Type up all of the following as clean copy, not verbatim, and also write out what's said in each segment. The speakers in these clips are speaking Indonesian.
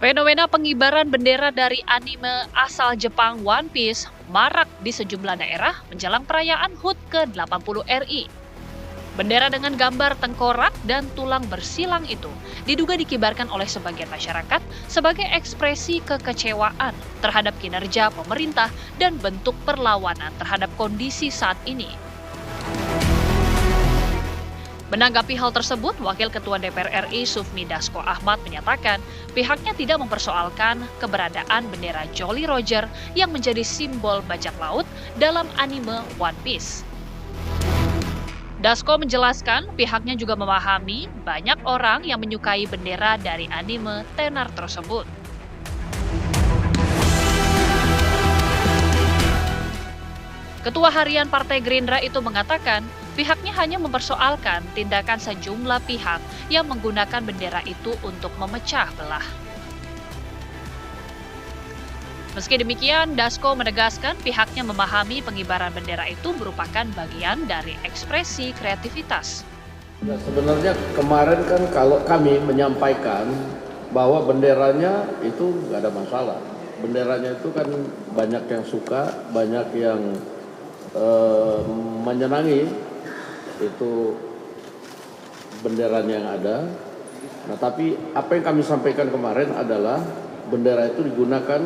Fenomena pengibaran bendera dari anime asal Jepang One Piece marak di sejumlah daerah menjelang perayaan HUT ke-80 RI. Bendera dengan gambar tengkorak dan tulang bersilang itu diduga dikibarkan oleh sebagian masyarakat sebagai ekspresi kekecewaan terhadap kinerja pemerintah dan bentuk perlawanan terhadap kondisi saat ini. Menanggapi hal tersebut, Wakil Ketua DPR RI Sufmi Dasko Ahmad menyatakan pihaknya tidak mempersoalkan keberadaan bendera Jolly Roger yang menjadi simbol bajak laut dalam anime One Piece. Dasko menjelaskan pihaknya juga memahami banyak orang yang menyukai bendera dari anime tenar tersebut. Ketua Harian Partai Gerindra itu mengatakan pihaknya hanya mempersoalkan tindakan sejumlah pihak yang menggunakan bendera itu untuk memecah belah. Meski demikian, Dasko menegaskan pihaknya memahami pengibaran bendera itu merupakan bagian dari ekspresi kreativitas. Ya, sebenarnya kemarin kan kalau kami menyampaikan bahwa benderanya itu nggak ada masalah. Benderanya itu kan banyak yang suka, banyak yang menyenangi itu benderanya yang ada. Nah, tapi apa yang kami sampaikan kemarin adalah bendera itu digunakan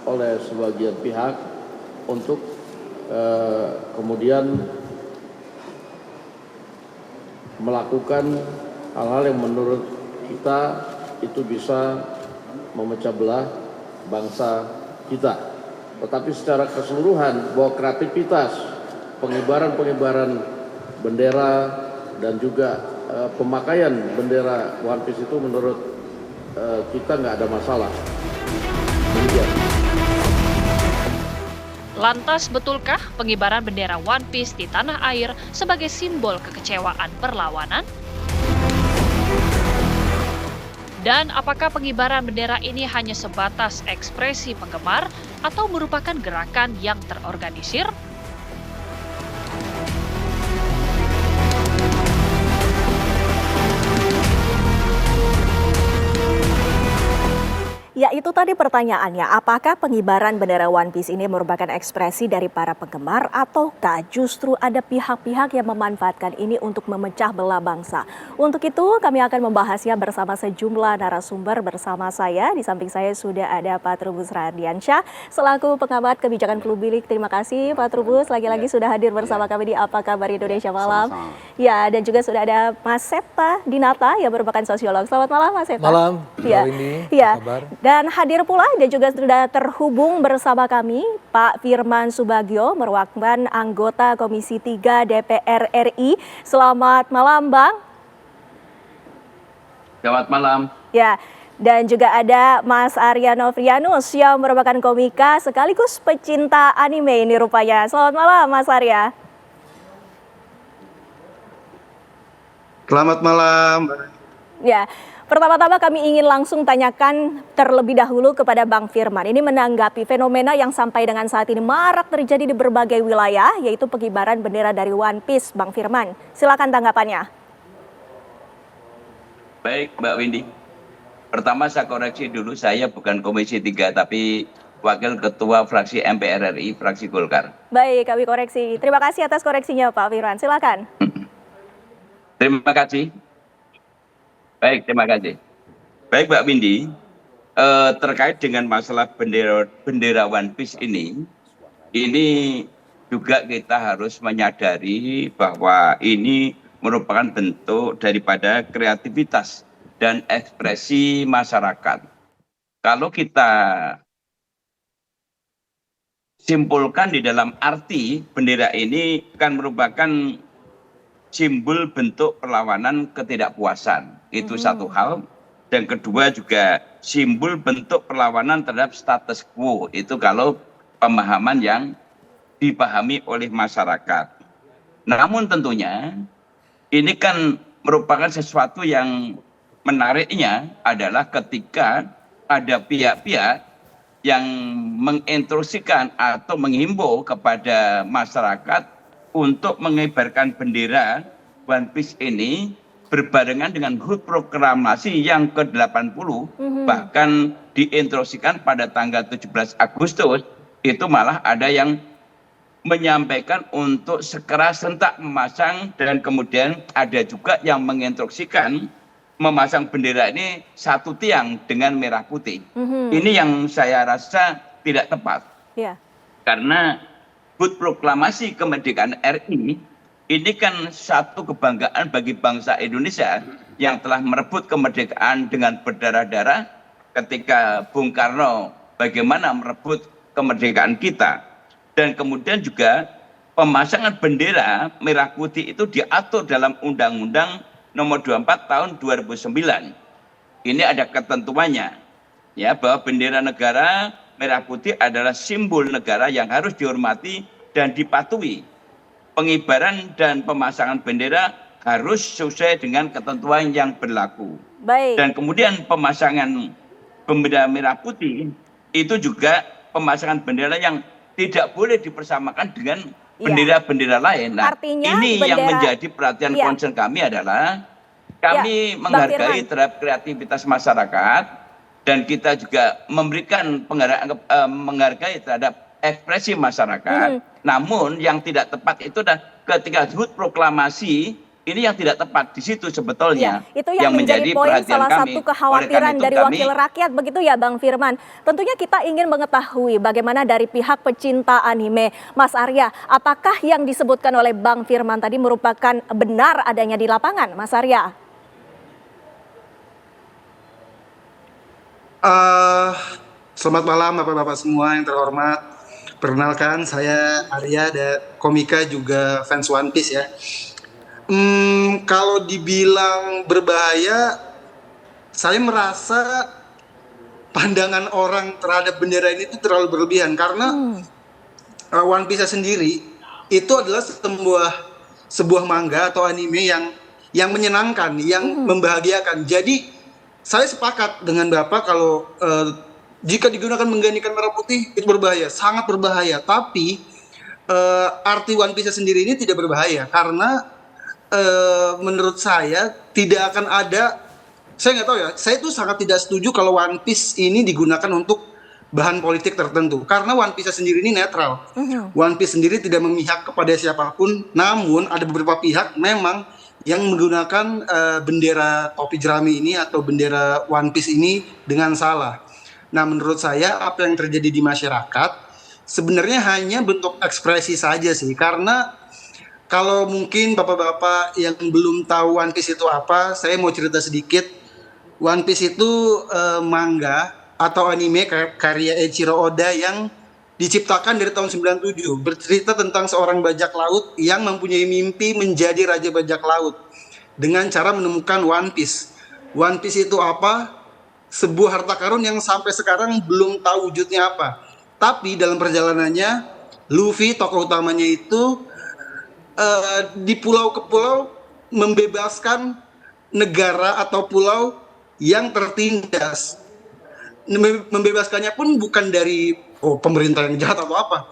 oleh sebagian pihak untuk kemudian melakukan hal-hal yang menurut kita itu bisa memecah belah bangsa kita. Tetapi secara keseluruhan bahwa kreativitas pengibaran bendera dan juga pemakaian bendera One Piece itu menurut kita nggak ada masalah. Demikian. Lantas betulkah pengibaran bendera One Piece di tanah air sebagai simbol kekecewaan perlawanan? Dan apakah pengibaran bendera ini hanya sebatas ekspresi penggemar atau merupakan gerakan yang terorganisir? Ya, itu tadi pertanyaannya, apakah pengibaran bendera One Piece ini merupakan ekspresi dari para penggemar ataukah justru ada pihak-pihak yang memanfaatkan ini untuk memecah belah bangsa? Untuk itu kami akan membahasnya bersama sejumlah narasumber. Bersama saya, di samping saya sudah ada Pak Trubus Radiansyah selaku pengamat kebijakan publik. Terima kasih Pak Trubus, lagi-lagi sudah hadir bersama kami di Apa Kabar Indonesia Malam. Sama-sama. Ya, dan juga sudah ada Mas Septa Dinata yang merupakan sosiolog. Selamat malam Mas Septa. Malam, Ya. Windy, Ya. apa kabar? Dan hadir pula dan juga sudah terhubung bersama kami Pak Firman Subagio, merupakan anggota Komisi 3 DPR RI. Selamat malam Bang. Selamat malam. Ya, dan juga ada Mas Arya Novrianus yang merupakan komika sekaligus pecinta anime ini rupanya. Selamat malam Mas Arya. Selamat malam. Ya. Pertama-tama kami ingin langsung tanyakan terlebih dahulu kepada Bang Firman. Ini menanggapi fenomena yang sampai dengan saat ini marak terjadi di berbagai wilayah, yaitu pengibaran bendera dari One Piece. Bang Firman, silakan tanggapannya. Baik, Mbak Windy. Pertama saya koreksi dulu, saya bukan Komisi 3, tapi Wakil Ketua Fraksi MPR RI, Fraksi Golkar. Baik, kami koreksi. Terima kasih atas koreksinya Pak Firman. Silakan. Terima kasih. Baik, terima kasih. Baik, Mbak Windy, terkait dengan masalah bendera One Piece ini juga kita harus menyadari bahwa ini merupakan bentuk daripada kreativitas dan ekspresi masyarakat. Kalau kita simpulkan di dalam arti bendera ini kan merupakan simbol bentuk perlawanan ketidakpuasan. Itu satu hal. Dan kedua juga simbol bentuk perlawanan terhadap status quo. Itu kalau pemahaman yang dipahami oleh masyarakat. Namun tentunya ini kan merupakan sesuatu yang menariknya adalah ketika ada pihak-pihak yang menginstruksikan atau menghimbau kepada masyarakat untuk mengibarkan bendera One Piece ini berbarengan dengan HUT proklamasi yang ke-80, bahkan diinstruksikan pada tanggal 17 Agustus, itu malah ada yang menyampaikan untuk segera sentak memasang, dan kemudian ada juga yang menginstruksikan memasang bendera ini satu tiang dengan merah putih. Ini yang saya rasa tidak tepat. Ya. Karena HUT proklamasi kemerdekaan RI ini kan satu kebanggaan bagi bangsa Indonesia yang telah merebut kemerdekaan dengan berdarah-darah ketika Bung Karno bagaimana merebut kemerdekaan kita. Dan kemudian juga pemasangan bendera merah putih itu diatur dalam Undang-Undang Nomor 24 Tahun 2009. Ini ada ketentuannya, ya, bahwa bendera negara merah putih adalah simbol negara yang harus dihormati dan dipatuhi. Pengibaran dan pemasangan bendera harus sesuai dengan ketentuan yang berlaku. Baik. Dan kemudian pemasangan bendera merah putih itu juga pemasangan bendera yang tidak boleh dipersamakan dengan bendera-bendera lain. Nah, artinya ini yang menjadi perhatian concern kami adalah kami menghargai terhadap kreativitas masyarakat, dan kita juga memberikan menghargai terhadap ekspresi masyarakat. Namun yang tidak tepat itu adalah ketika HUT proklamasi ini yang tidak tepat di situ sebetulnya. Ya, itu yang menjadi poin salah satu kekhawatiran dari wakil rakyat, begitu ya Bang Firman. Tentunya kita ingin mengetahui bagaimana dari pihak pecinta anime, Mas Arya, apakah yang disebutkan oleh Bang Firman tadi merupakan benar adanya di lapangan, Mas Arya? Selamat malam Bapak-Bapak semua yang terhormat. Perkenalkan, saya Arya, komika juga fans One Piece ya. Kalau dibilang berbahaya, saya merasa pandangan orang terhadap bendera ini itu terlalu berlebihan. Karena One Piece sendiri itu adalah sebuah manga atau anime yang menyenangkan, yang membahagiakan. Jadi saya sepakat dengan Bapak kalau jika digunakan menggantikan merah putih itu berbahaya, sangat berbahaya. Tapi arti One Piece sendiri ini tidak berbahaya karena menurut saya tidak akan ada. Saya nggak tahu ya. Saya tuh sangat tidak setuju kalau One Piece ini digunakan untuk bahan politik tertentu. Karena One Piece sendiri ini netral. One Piece sendiri tidak memihak kepada siapapun. Namun ada beberapa pihak memang yang menggunakan bendera topi jerami ini atau bendera One Piece ini dengan salah. Nah, menurut saya apa yang terjadi di masyarakat sebenarnya hanya bentuk ekspresi saja sih. Karena kalau mungkin bapak-bapak yang belum tahu One Piece itu apa, saya mau cerita sedikit. One Piece itu manga atau anime karya Eiichiro Oda yang diciptakan dari tahun 97. Bercerita tentang seorang bajak laut yang mempunyai mimpi menjadi raja bajak laut dengan cara menemukan One Piece. One Piece itu apa? Sebuah harta karun yang sampai sekarang belum tahu wujudnya apa. Tapi dalam perjalanannya, Luffy tokoh utamanya itu di pulau ke pulau membebaskan negara atau pulau yang tertindas. Membebaskannya pun bukan dari pemerintah yang jahat atau apa.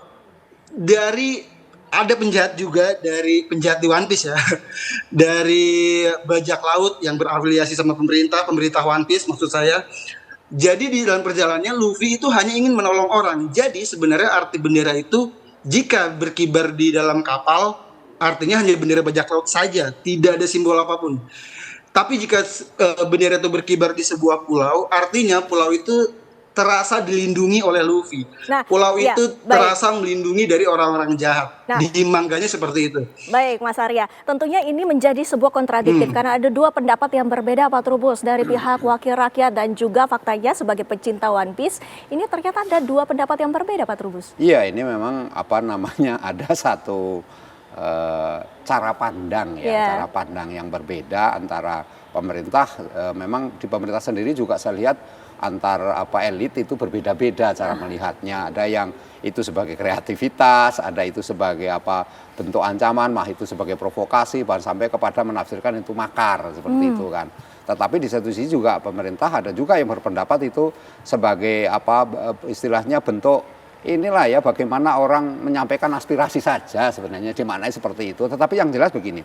Ada penjahat juga, dari penjahat di One Piece ya. Dari bajak laut yang berafiliasi sama pemerintah One Piece maksud saya. Jadi di dalam perjalanannya Luffy itu hanya ingin menolong orang. Jadi sebenarnya arti bendera itu jika berkibar di dalam kapal, artinya hanya bendera bajak laut saja, tidak ada simbol apapun. Tapi jika bendera itu berkibar di sebuah pulau, artinya pulau itu terasa dilindungi oleh Luffy. Nah, pulau itu terasa melindungi dari orang-orang jahat. Nah, di mangganya seperti itu. Baik, Mas Arya. Tentunya ini menjadi sebuah kontradiktif karena ada dua pendapat yang berbeda, Pak Trubus, dari pihak wakil rakyat dan juga faktanya sebagai pecinta One Piece. Ini ternyata ada dua pendapat yang berbeda, Pak Trubus. Iya, ini memang ada satu cara pandang cara pandang yang berbeda antara pemerintah. Memang di pemerintah sendiri juga saya lihat antar elit itu berbeda-beda cara melihatnya. Ada yang itu sebagai kreativitas, ada itu sebagai bentuk ancaman, itu sebagai provokasi, bahkan sampai kepada menafsirkan itu makar seperti itu kan. Tetapi di satu sisi juga pemerintah ada juga yang berpendapat itu sebagai istilahnya bentuk inilah ya bagaimana orang menyampaikan aspirasi saja sebenarnya dimaknai seperti itu. Tetapi yang jelas begini,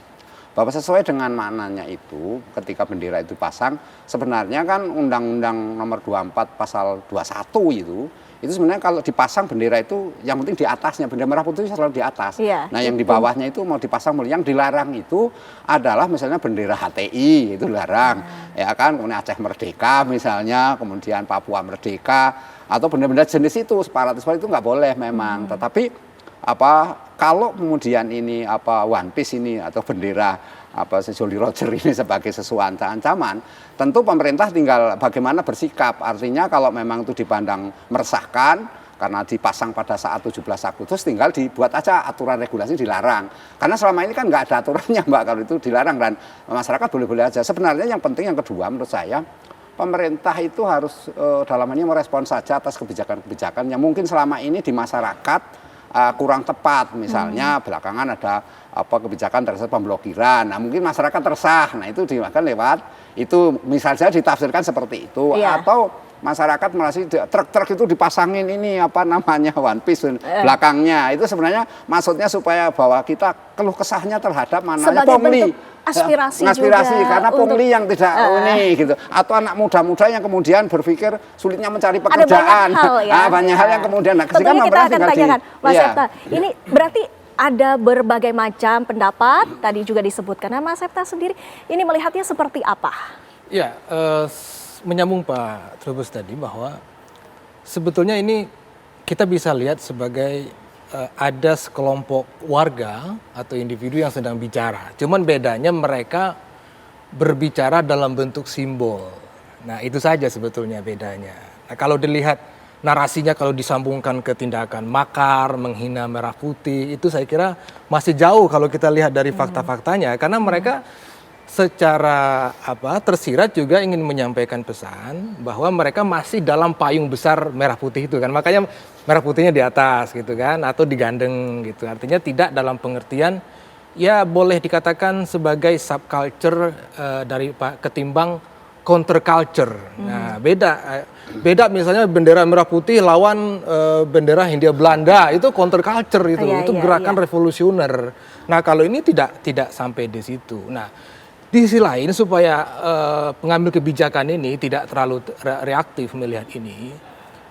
bahwa sesuai dengan maknanya itu ketika bendera itu pasang, sebenarnya kan Undang-Undang Nomor 24 Pasal 21 itu sebenarnya kalau dipasang bendera itu yang penting di atasnya, bendera merah putih selalu di atas. Iya, Nah yang di bawahnya itu mau dipasang, yang dilarang itu adalah misalnya bendera HTI itu dilarang, ya kan, kemudian Aceh Merdeka misalnya, kemudian Papua Merdeka, atau bendera-bendera jenis itu, separatis itu nggak boleh memang. Tetapi kalau kemudian ini One Piece ini atau bendera Jolly Roger ini sebagai sesuatu ancaman, tentu pemerintah tinggal bagaimana bersikap. Artinya kalau memang itu dipandang meresahkan karena dipasang pada saat 17 Agustus, tinggal dibuat aja aturan regulasi dilarang. Karena selama ini kan nggak ada aturannya Mbak kalau itu dilarang, dan masyarakat boleh-boleh aja. Sebenarnya yang penting yang kedua menurut saya, pemerintah itu harus dalam hal ini merespon saja atas kebijakan-kebijakan yang mungkin selama ini di masyarakat kurang tepat. Misalnya belakangan ada kebijakan terkait pemblokiran. Nah mungkin masyarakat resah. Nah itu dimakan lewat itu, misalnya ditafsirkan seperti itu. Atau masyarakat merasa truk-truk itu dipasangin ini One Piece belakangnya. Itu sebenarnya maksudnya supaya bahwa kita keluh kesahnya terhadap mananya pungli. Aspirasi juga karena pungli untuk, yang tidak ini gitu, atau anak muda-muda yang kemudian berpikir sulitnya mencari pekerjaan. Banyak hal yang kemudian tentunya kita akan tanyakan Mas Septa. Ini berarti ada berbagai macam pendapat tadi juga disebutkan. Nah, Mas Septa sendiri ini melihatnya seperti apa? Ya, menyambung Pak Trubus tadi bahwa sebetulnya ini kita bisa lihat sebagai ada sekelompok warga atau individu yang sedang bicara. Cuman bedanya mereka berbicara dalam bentuk simbol. Nah itu saja sebetulnya bedanya. Nah kalau dilihat narasinya, kalau disambungkan ke tindakan makar, menghina merah putih, itu saya kira masih jauh kalau kita lihat dari fakta-faktanya. Karena mereka secara tersirat juga ingin menyampaikan pesan bahwa mereka masih dalam payung besar merah putih itu kan, makanya merah putihnya di atas gitu kan, atau digandeng gitu, artinya tidak dalam pengertian ya boleh dikatakan sebagai subculture dari ketimbang counterculture. Nah beda misalnya bendera merah putih lawan bendera Hindia Belanda, itu counterculture itu gerakan revolusioner. Nah kalau ini tidak sampai di situ. Nah di sisi lain supaya pengambil kebijakan ini tidak terlalu reaktif melihat ini,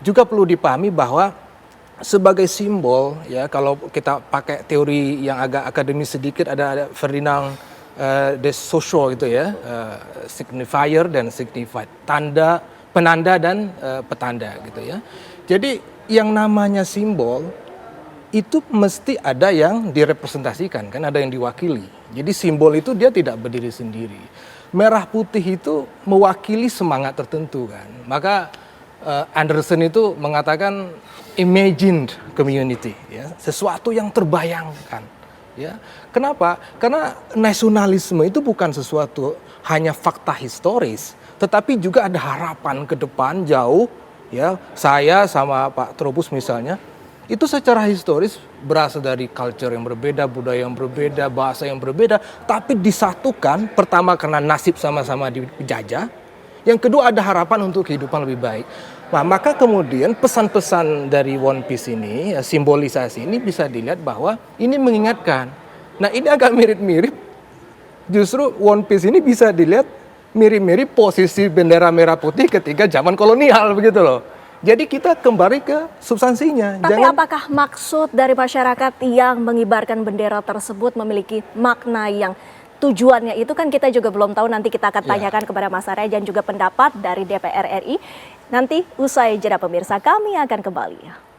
juga perlu dipahami bahwa sebagai simbol ya, kalau kita pakai teori yang agak akademis sedikit, ada Ferdinand de Saussure itu ya, signifier dan signified, penanda dan petanda gitu ya. Jadi yang namanya simbol itu mesti ada yang direpresentasikan kan, ada yang diwakili. Jadi simbol itu dia tidak berdiri sendiri. Merah putih itu mewakili semangat tertentu kan. Maka Anderson itu mengatakan imagined community ya, sesuatu yang terbayangkan ya. Kenapa? Karena nasionalisme itu bukan sesuatu hanya fakta historis, tetapi juga ada harapan ke depan jauh ya. Saya sama Pak Trubus misalnya itu secara historis berasal dari culture yang berbeda, budaya yang berbeda, bahasa yang berbeda, tapi disatukan pertama karena nasib sama-sama dijajah, yang kedua ada harapan untuk kehidupan lebih baik. Nah, maka kemudian pesan-pesan dari One Piece ini, simbolisasi ini bisa dilihat bahwa ini mengingatkan. Nah ini agak mirip-mirip, justru One Piece ini bisa dilihat mirip-mirip posisi bendera merah putih ketika zaman kolonial begitu loh. Jadi kita kembali ke substansinya. Tapi apakah maksud dari masyarakat yang mengibarkan bendera tersebut memiliki makna yang tujuannya itu kan kita juga belum tahu, nanti kita akan tanyakan kepada Mas Arya dan juga pendapat dari DPR RI. Nanti usai jeda pemirsa kami akan kembali.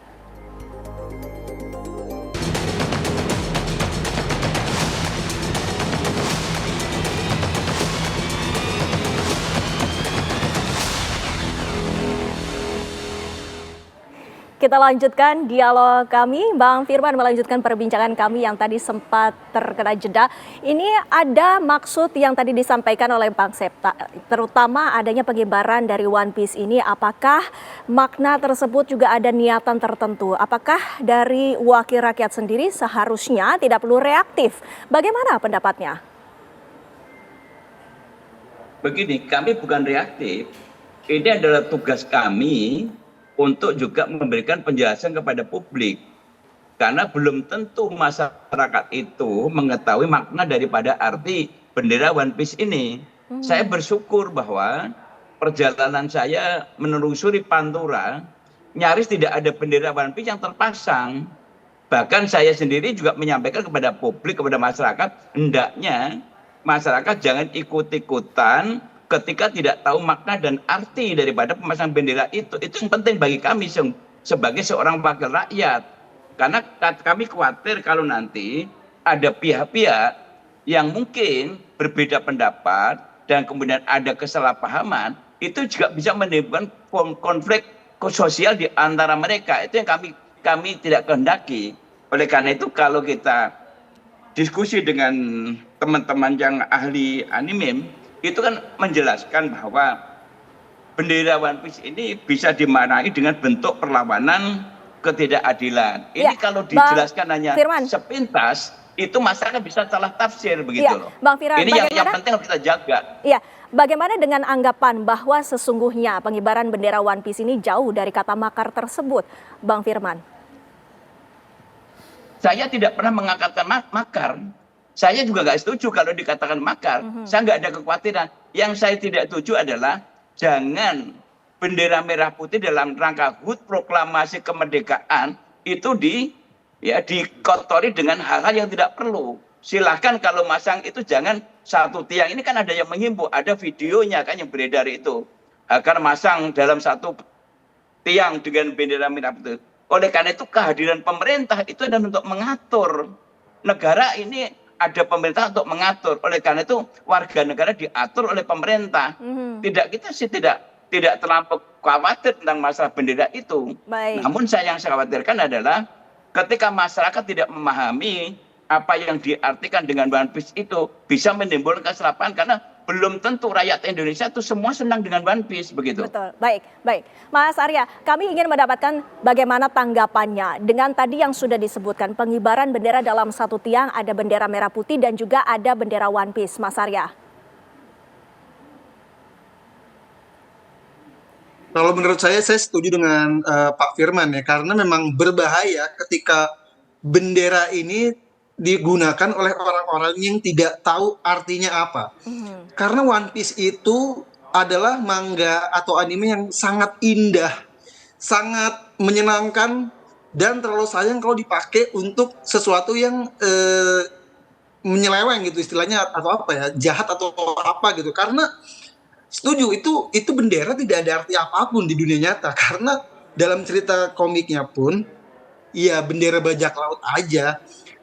Kita lanjutkan dialog kami, Bang Firman melanjutkan perbincangan kami yang tadi sempat terkena jeda. Ini ada maksud yang tadi disampaikan oleh Bang Septa, terutama adanya pengibaran dari One Piece ini. Apakah makna tersebut juga ada niatan tertentu? Apakah dari wakil rakyat sendiri seharusnya tidak perlu reaktif? Bagaimana pendapatnya? Begini, kami bukan reaktif. Ini adalah tugas kami untuk juga memberikan penjelasan kepada publik. karena belum tentu masyarakat itu mengetahui makna daripada arti bendera One Piece ini. Saya bersyukur bahwa perjalanan saya menelusuri Pantura, nyaris tidak ada bendera One Piece yang terpasang. Bahkan saya sendiri juga menyampaikan kepada publik, kepada masyarakat, hendaknya masyarakat jangan ikut-ikutan ketika tidak tahu makna dan arti daripada pemasangan bendera itu. Itu yang penting bagi kami sebagai seorang wakil rakyat. Karena kami khawatir kalau nanti ada pihak-pihak yang mungkin berbeda pendapat dan kemudian ada kesalahpahaman, itu juga bisa menimbulkan konflik sosial di antara mereka. Itu yang kami tidak kehendaki. Oleh karena itu kalau kita diskusi dengan teman-teman yang ahli anime, itu kan menjelaskan bahwa bendera One Piece ini bisa dimaknai dengan bentuk perlawanan ketidakadilan. Ini kalau dijelaskan hanya sepintas, itu masyarakat bisa salah tafsir begitu loh. Bang Firman, ini yang penting harus kita jaga. Iya, bagaimana dengan anggapan bahwa sesungguhnya pengibaran bendera One Piece ini jauh dari kata makar tersebut, Bang Firman? Saya tidak pernah mengangkatkan makar. Saya juga nggak setuju kalau dikatakan makar. Saya nggak ada kekhawatiran. Yang saya tidak setuju adalah jangan bendera merah putih dalam rangka HUT proklamasi kemerdekaan itu dikotori dengan hal-hal yang tidak perlu. Silahkan kalau masang itu jangan satu tiang. Ini kan ada yang menghimbau, ada videonya kan yang beredar itu. Agar masang dalam satu tiang dengan bendera merah putih. Oleh karena itu kehadiran pemerintah itu adalah untuk mengatur. Negara ini ada pemerintah untuk mengatur. Oleh karena itu warga negara diatur oleh pemerintah. Kita tidak terlampau khawatir tentang masalah bendera itu. Baik. Namun yang saya khawatirkan adalah ketika masyarakat tidak memahami apa yang diartikan dengan One Piece itu bisa menimbulkan kesalahpahaman karena belum tentu rakyat Indonesia itu semua senang dengan One Piece begitu. Betul, baik. Mas Arya, kami ingin mendapatkan bagaimana tanggapannya dengan tadi yang sudah disebutkan pengibaran bendera dalam satu tiang, ada bendera merah putih dan juga ada bendera One Piece, Mas Arya. Kalau menurut saya setuju dengan Pak Firman ya, karena memang berbahaya ketika bendera ini digunakan oleh orang-orang yang tidak tahu artinya apa. Karena One Piece itu adalah manga atau anime yang sangat indah, sangat menyenangkan, dan terlalu sayang kalau dipakai untuk sesuatu yang menyeleweng gitu istilahnya, atau apa ya, jahat atau apa gitu. Karena setuju itu bendera tidak ada arti apapun di dunia nyata, karena dalam cerita komiknya pun ya bendera bajak laut aja.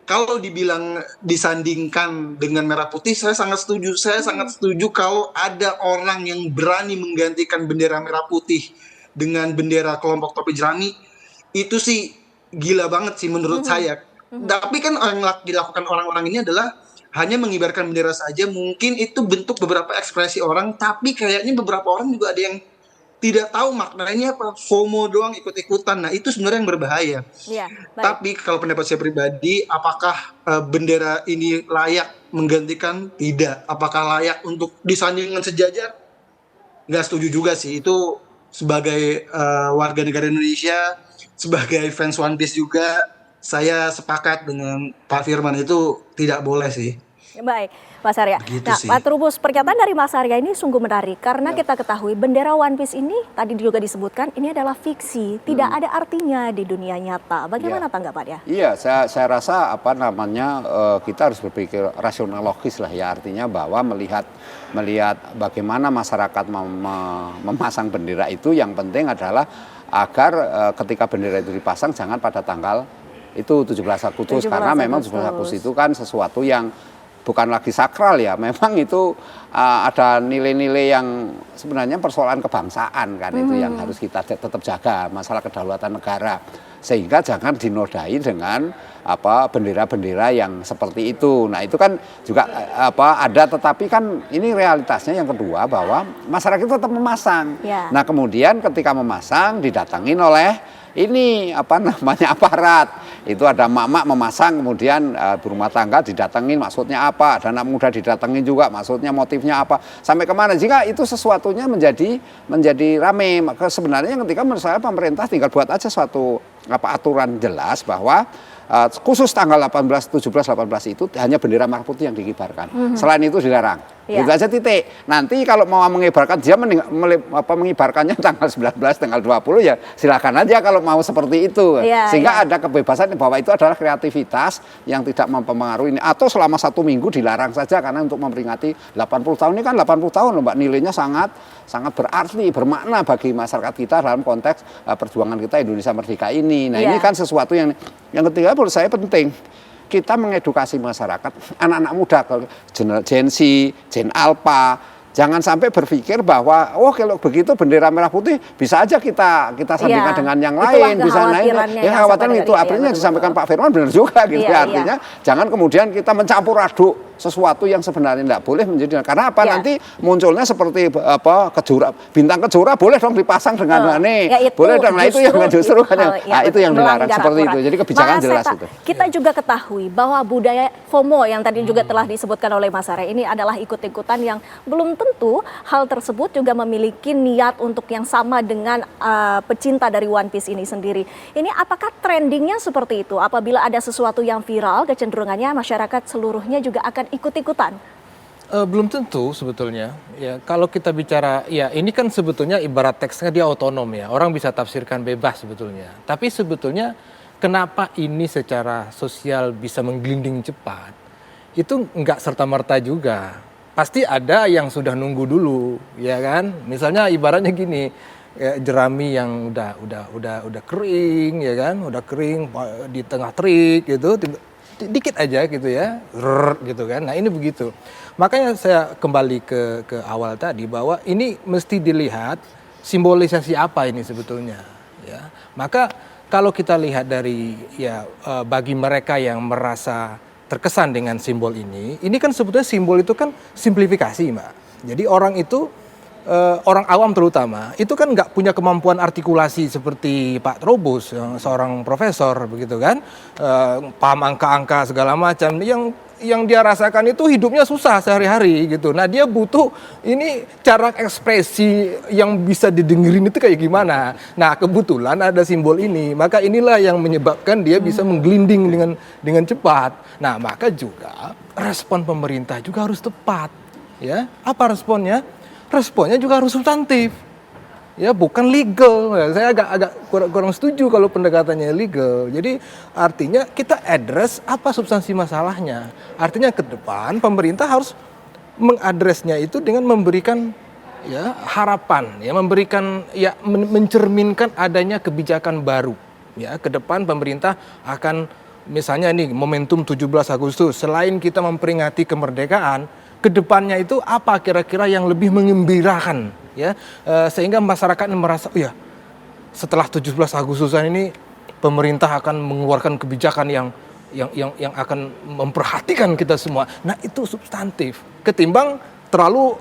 Kalau dibilang disandingkan dengan merah putih, saya sangat setuju. Saya sangat setuju kalau ada orang yang berani menggantikan bendera merah putih dengan bendera kelompok topi jerami, itu sih gila banget sih menurut saya. Tapi kan yang dilakukan orang-orang ini adalah hanya mengibarkan bendera saja. Mungkin itu bentuk beberapa ekspresi orang, tapi kayaknya beberapa orang juga ada yang tidak tahu maknanya apa, FOMO doang, ikut-ikutan. Nah itu sebenarnya yang berbahaya. Ya, tapi kalau pendapat saya pribadi, apakah bendera ini layak menggantikan? Tidak. Apakah layak untuk disandingkan sejajar? Nggak setuju juga sih. Itu sebagai warga negara Indonesia, sebagai fans One Piece juga, saya sepakat dengan Pak Firman, itu tidak boleh sih. Baik, Mas Arya. Begitu nah, sih. Pak Trubus, pernyataan dari Mas Arya ini sungguh menarik karena kita ketahui bendera One Piece ini tadi juga disebutkan ini adalah fiksi, tidak ada artinya di dunia nyata. Bagaimana tanggapannya? Iya, saya rasa kita harus berpikir rasional logis lah ya, artinya bahwa melihat bagaimana masyarakat memasang bendera itu, yang penting adalah agar ketika bendera itu dipasang jangan pada tanggal itu 17 Agustus, karena memang 17 Agustus itu kan sesuatu yang bukan lagi sakral ya, memang itu ada nilai-nilai yang sebenarnya persoalan kebangsaan kan, itu yang harus kita tetap jaga, masalah kedaulatan negara, sehingga jangan dinodai dengan bendera-bendera yang seperti itu. Nah itu kan juga ada, tetapi kan ini realitasnya yang kedua bahwa masyarakat itu tetap memasang. Nah kemudian ketika memasang didatangin oleh ini aparat. Itu ada emak-emak memasang, kemudian berumah tangga didatengin, maksudnya apa? Ada anak muda didatengin juga, maksudnya motifnya apa? Sampai kemana? Jika itu sesuatunya menjadi rame, maka sebenarnya ketika menurut saya pemerintah tinggal buat aja suatu aturan jelas bahwa khusus tanggal 18, 17, 18 itu hanya bendera merah putih yang dikibarkan. Selain itu dilarang. Iya. Gitu aja titik. Nanti kalau mau mengibarkan dia mengibarkannya tanggal 19, tanggal 20 ya silakan aja kalau mau seperti itu. Iya, Sehingga iya. ada kebebasan bahwa itu adalah kreativitas yang tidak mempengaruhi ini. Atau selama 1 minggu dilarang saja karena untuk memperingati 80 tahun ini kan 80 tahun loh Mbak, nilainya sangat berarti, bermakna bagi masyarakat kita dalam konteks perjuangan kita Indonesia Merdeka ini. Nah, Iya. ini kan sesuatu yang ketiga menurut saya penting. Kita mengedukasi masyarakat, anak-anak muda, Gen Z, Gen Alpha, jangan sampai berpikir bahwa kalau begitu bendera merah putih bisa aja kita sandingkan Iya. dengan yang Itulah lain, bisa naik. kekhawatirannya Ya yang khawatiran sampai itu dari- artinya iya, disampaikan betul. Pak Firman benar juga gitu Iya, ya. Artinya jangan kemudian kita mencampur aduk sesuatu yang sebenarnya tidak boleh menjadi, karena apa Iya. nanti munculnya seperti kejora, bintang kejora boleh dong dipasang dengan aneh, Ya, itu boleh dong. Nah itu yang justru kan yang, ya, itu yang dilarang melanggar seperti aturan. itu. Jadi kebijakan Mas jelas Seta, itu. Kita juga ketahui bahwa budaya FOMO yang tadi juga telah disebutkan oleh Mas Are ini adalah ikut-ikutan yang belum tentu hal tersebut juga memiliki niat untuk yang sama dengan pecinta dari One Piece ini sendiri. Ini apakah trendingnya seperti itu? Apabila ada sesuatu yang viral, kecenderungannya masyarakat seluruhnya juga akan ikut-ikutan. Belum tentu sebetulnya. Ya, kalau kita bicara, ya ini kan sebetulnya ibarat teksnya dia otonom ya. Orang bisa tafsirkan bebas sebetulnya. Tapi sebetulnya kenapa ini secara sosial bisa menggelinding cepat? Itu nggak serta-merta juga. Pasti ada yang sudah nunggu dulu, ya kan? Misalnya ibaratnya gini, jerami yang udah kering, ya kan? Udah kering di tengah terik gitu. Dikit aja gitu ya, gitu kan. Nah ini begitu. Makanya saya kembali ke awal tadi bahwa ini mesti dilihat simbolisasi apa ini sebetulnya. Ya, maka kalau kita lihat dari bagi mereka yang merasa terkesan dengan simbol ini kan sebetulnya simbol itu kan simplifikasi Mbak. Jadi orang itu orang awam terutama itu kan nggak punya kemampuan artikulasi seperti Pak Trubus, seorang profesor begitu kan, paham angka-angka segala macam, yang dia rasakan itu hidupnya susah sehari-hari gitu. Nah dia butuh ini cara ekspresi yang bisa didengerin itu kayak gimana. Nah kebetulan ada simbol ini, maka inilah yang menyebabkan dia bisa menggelinding dengan cepat. Nah maka juga respon pemerintah juga harus tepat. Ya, apa responnya? Responnya juga harus substantif, ya bukan legal. Saya agak kurang setuju kalau pendekatannya legal. Jadi artinya kita address apa substansi masalahnya. Artinya ke depan pemerintah harus mengadresnya itu dengan memberikan harapan, memberikan mencerminkan adanya kebijakan baru. Ya ke depan pemerintah akan misalnya nih momentum 17 Agustus, selain kita memperingati kemerdekaan, kedepannya itu apa kira-kira yang lebih mengembirakan ya, sehingga masyarakat merasa setelah 17 Agustusan ini pemerintah akan mengeluarkan kebijakan yang akan memperhatikan kita semua. Nah itu substantif ketimbang terlalu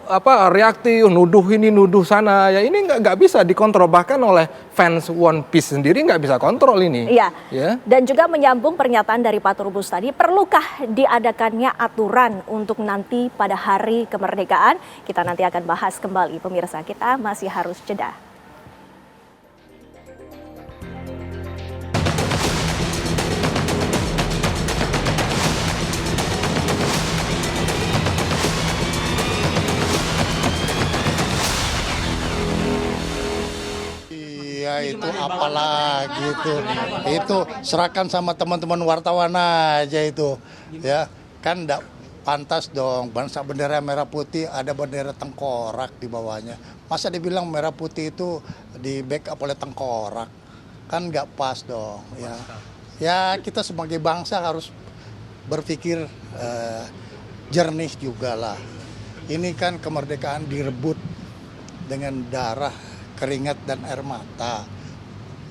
reaktif, nuduh ini nuduh sana, ya ini nggak bisa dikontrol, bahkan oleh fans One Piece sendiri nggak bisa kontrol ini. Iya. Ya. Dan juga menyambung pernyataan dari Pak Trubus tadi, perlukah diadakannya aturan untuk nanti pada hari kemerdekaan? Kita nanti akan bahas kembali, pemirsa, kita masih harus jeda. Iya itu apalagi itu serahkan sama teman-teman wartawan aja itu ya, kan enggak pantas dong bangsa bendera merah putih ada bendera tengkorak di bawahnya, masa dibilang merah putih itu di backup oleh tengkorak, kan nggak pas dong ya kita sebagai bangsa harus berpikir jernih juga lah. Ini kan kemerdekaan direbut dengan darah, keringat dan air mata.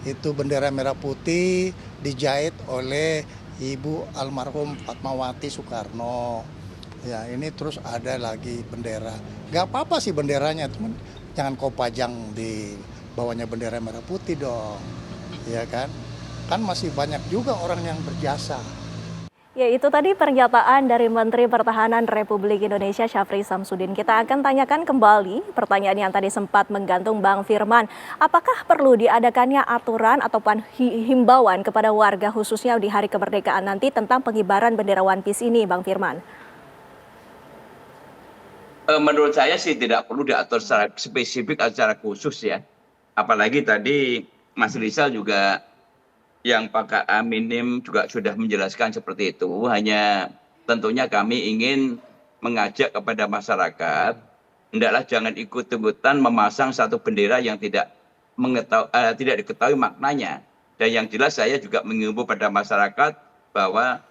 Itu bendera merah putih dijahit oleh Ibu almarhum Fatmawati Soekarno. Ya ini terus ada lagi bendera. Gak apa-apa sih benderanya, teman. Jangan kau pajang di bawahnya bendera merah putih dong. Ya kan? Kan masih banyak juga orang yang berjasa. Ya, itu tadi pernyataan dari Menteri Pertahanan Republik Indonesia Syafri Samsudin. Kita akan tanyakan kembali pertanyaan yang tadi sempat menggantung Bang Firman. Apakah perlu diadakannya aturan ataupun himbauan kepada warga khususnya di Hari Kemerdekaan nanti tentang pengibaran bendera One Piece ini, Bang Firman? Menurut saya sih tidak perlu diatur secara spesifik atau secara khusus ya. Apalagi tadi Mas Rizal juga yang Pak Minim juga sudah menjelaskan seperti itu. Hanya tentunya kami ingin mengajak kepada masyarakat, hendaklah jangan ikut-ikutan memasang satu bendera yang tidak diketahui maknanya. Dan yang jelas saya juga mengimbau pada masyarakat bahwa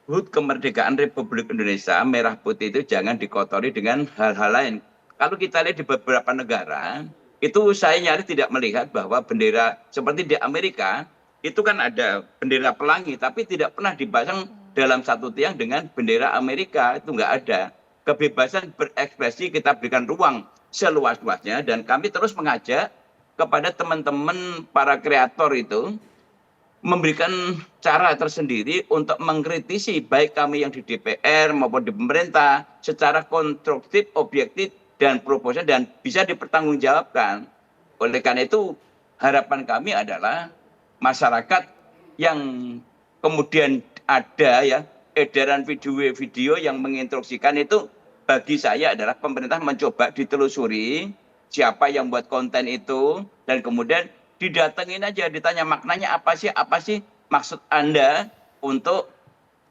HUT Kemerdekaan Republik Indonesia merah putih itu jangan dikotori dengan hal-hal lain. Kalau kita lihat di beberapa negara, itu saya nyaris tidak melihat bahwa bendera seperti di Amerika, itu kan ada bendera pelangi, tapi tidak pernah dipasang dalam satu tiang dengan bendera Amerika. Itu nggak ada. Kebebasan berekspresi kita berikan ruang seluas-luasnya, dan kami terus mengajak kepada teman-teman para kreator itu memberikan cara tersendiri untuk mengkritisi baik kami yang di DPR maupun di pemerintah secara konstruktif, objektif, dan proposal, dan bisa dipertanggungjawabkan. Oleh karena itu, harapan kami adalah masyarakat yang kemudian ada ya edaran video-video yang menginstruksikan itu, bagi saya adalah pemerintah mencoba ditelusuri siapa yang buat konten itu, dan kemudian didatengin aja, ditanya maknanya apa sih maksud Anda untuk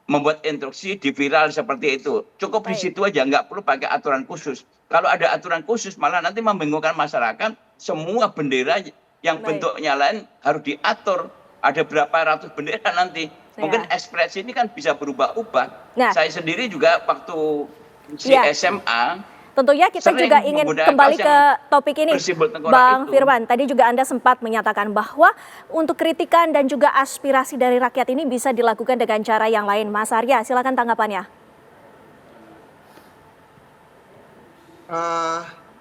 membuat instruksi di viral seperti itu. Cukup di situ aja, nggak perlu pakai aturan khusus. Kalau ada aturan khusus malah nanti membingungkan masyarakat, semua bendera yang bentuknya lain harus diatur. Ada berapa ratus bendera nanti. Mungkin ekspresi ini kan bisa berubah-ubah. Nah, saya sendiri juga waktu SMA, tentunya kita juga ingin kembali ke topik ini, Bang Firman. Tadi juga Anda sempat menyatakan bahwa untuk kritikan dan juga aspirasi dari rakyat ini bisa dilakukan dengan cara yang lain. Mas Arya, silakan tanggapannya.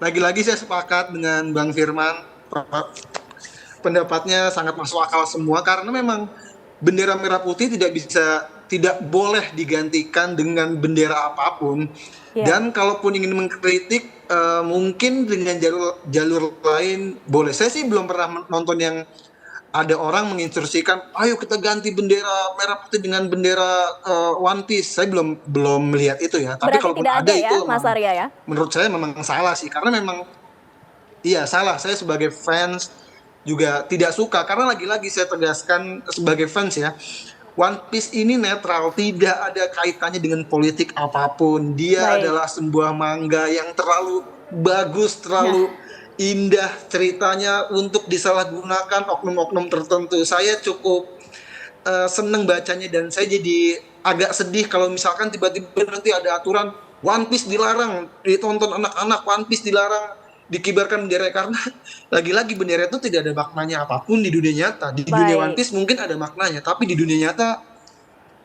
Lagi-lagi saya sepakat dengan Bang Firman. Pendapatnya sangat masuk akal semua, karena memang bendera merah putih tidak boleh digantikan dengan bendera apapun. Dan kalaupun ingin mengkritik, mungkin dengan jalur lain boleh. Saya sih belum pernah nonton yang ada orang menginstruksikan, ayo kita ganti bendera merah putih dengan bendera One Piece. Saya belum melihat itu ya. Tapi kalaupun ada ya, itu, Mas Arya, ya? Menurut saya memang salah sih, karena memang salah. Saya sebagai fans juga tidak suka, karena lagi-lagi saya tegaskan sebagai fans ya, One Piece ini netral, tidak ada kaitannya dengan politik apapun. Dia adalah sebuah manga yang terlalu bagus, terlalu indah ceritanya untuk disalahgunakan oknum-oknum tertentu. Saya cukup seneng bacanya, dan saya jadi agak sedih kalau misalkan tiba-tiba nanti ada aturan One Piece dilarang ditonton anak-anak, One Piece dilarang dikibarkan bendera, karena lagi-lagi bendera itu tidak ada maknanya apapun di dunia nyata. Di dunia One Piece mungkin ada maknanya, tapi di dunia nyata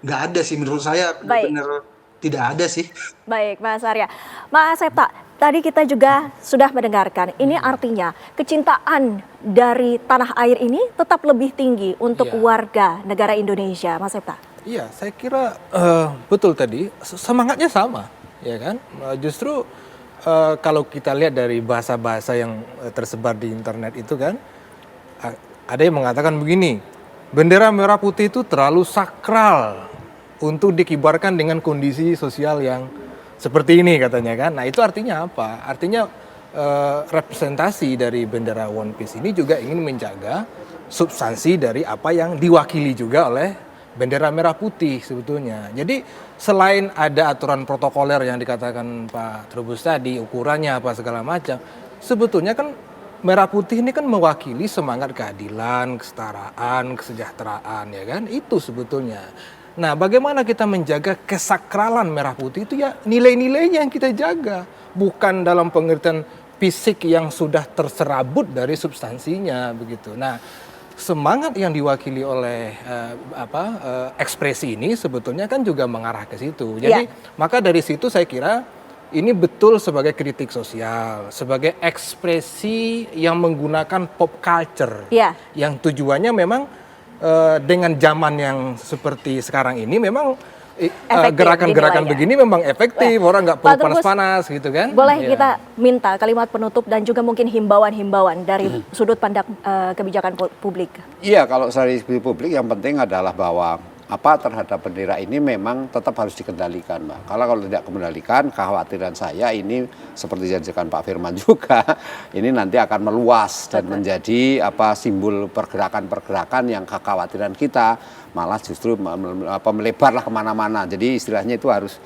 nggak ada sih, menurut saya benar-benar tidak ada sih. Baik, Mas Arya. Mas Septa, tadi kita juga sudah mendengarkan, ini artinya kecintaan dari tanah air ini tetap lebih tinggi untuk warga negara Indonesia, Mas Septa. Iya, saya kira betul tadi, semangatnya sama, ya kan? Justru kalau kita lihat dari bahasa-bahasa yang tersebar di internet itu kan, ada yang mengatakan begini, bendera merah putih itu terlalu sakral untuk dikibarkan dengan kondisi sosial yang seperti ini katanya kan. Nah, itu artinya apa? Artinya representasi dari bendera One Piece ini juga ingin menjaga substansi dari apa yang diwakili juga oleh bendera merah putih sebetulnya. Jadi selain ada aturan protokoler yang dikatakan Pak Trubus tadi, ukurannya apa segala macam, sebetulnya kan merah putih ini kan mewakili semangat keadilan, kesetaraan, kesejahteraan, ya kan? Itu sebetulnya. Nah, bagaimana kita menjaga kesakralan merah putih itu, ya nilai-nilainya yang kita jaga, bukan dalam pengertian fisik yang sudah terserabut dari substansinya begitu. Nah, semangat yang diwakili oleh ekspresi ini sebetulnya kan juga mengarah ke situ. Jadi maka dari situ saya kira ini betul sebagai kritik sosial, sebagai ekspresi yang menggunakan pop culture, yang tujuannya memang dengan zaman yang seperti sekarang ini memang gerakan-gerakan begini memang efektif, orang nggak perlu Pak Trubus, panas-panas gitu kan. Boleh Iya. kita minta kalimat penutup dan juga mungkin himbauan-himbauan dari sudut pandang kebijakan publik. Iya, kalau dari segi publik yang penting adalah bahwa terhadap bendera ini memang tetap harus dikendalikan, Mbak. Kalau tidak dikendalikan, kekhawatiran saya ini seperti dijanjikan Pak Firman juga, ini nanti akan meluas dan menjadi simbol pergerakan-pergerakan yang kekhawatiran kita malah justru melebarlah kemana-mana. Jadi istilahnya itu harus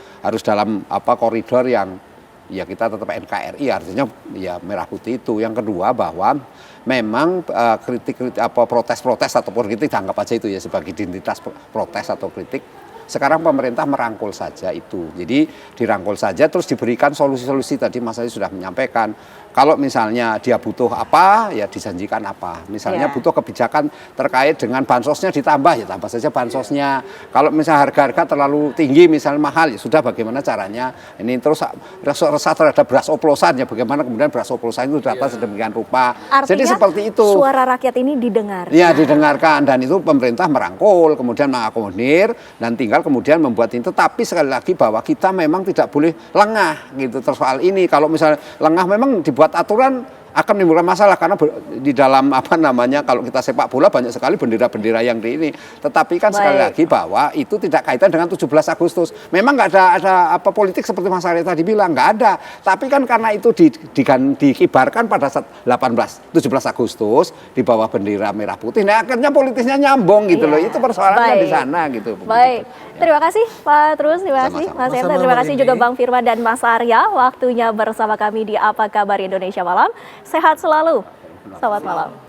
dalam koridor yang ya kita tetap NKRI, artinya ya merah putih itu. Yang kedua bahwa memang kritik-kritik protes-protes ataupun kritik dianggap aja itu ya sebagai identitas protes atau kritik. Sekarang pemerintah merangkul saja itu. Jadi dirangkul saja terus diberikan solusi-solusi. Tadi Mas Ali sudah menyampaikan. Kalau misalnya dia butuh apa, ya dijanjikan apa. Misalnya butuh kebijakan terkait dengan bansosnya ditambah, ya tambah saja bansosnya. Kalau misalnya harga-harga terlalu tinggi, misalnya mahal, ya sudah bagaimana caranya. Ini terus resah terhadap beras oplosan, ya bagaimana kemudian beras oplosan itu dapat sedemikian rupa. Artinya, jadi seperti itu. Suara rakyat ini didengar. Ya didengarkan, dan itu pemerintah merangkul, kemudian mengakomodir, dan tinggal kemudian membuat ini. Tetapi sekali lagi bahwa kita memang tidak boleh lengah gitu soal ini. Kalau misalnya lengah memang dibuat aturan akan menimbulkan masalah karena di dalam kalau kita sepak bola banyak sekali bendera-bendera yang di ini. Tetapi kan sekali lagi bahwa itu tidak kaitan dengan 17 Agustus. Memang nggak ada politik seperti Mas Arya tadi bilang, nggak ada. Tapi kan karena itu dikibarkan pada saat 17 Agustus di bawah bendera merah putih. Nah akhirnya politisnya nyambung gitu loh. Itu persoalannya di sana gitu. Baik. Terima kasih Pak Trubus, terima kasih Mas Hendra, terima kasih juga Bang Firman dan Mas Arya waktunya bersama kami di Apa Kabar Indonesia Malam. Sehat selalu. Selamat malam.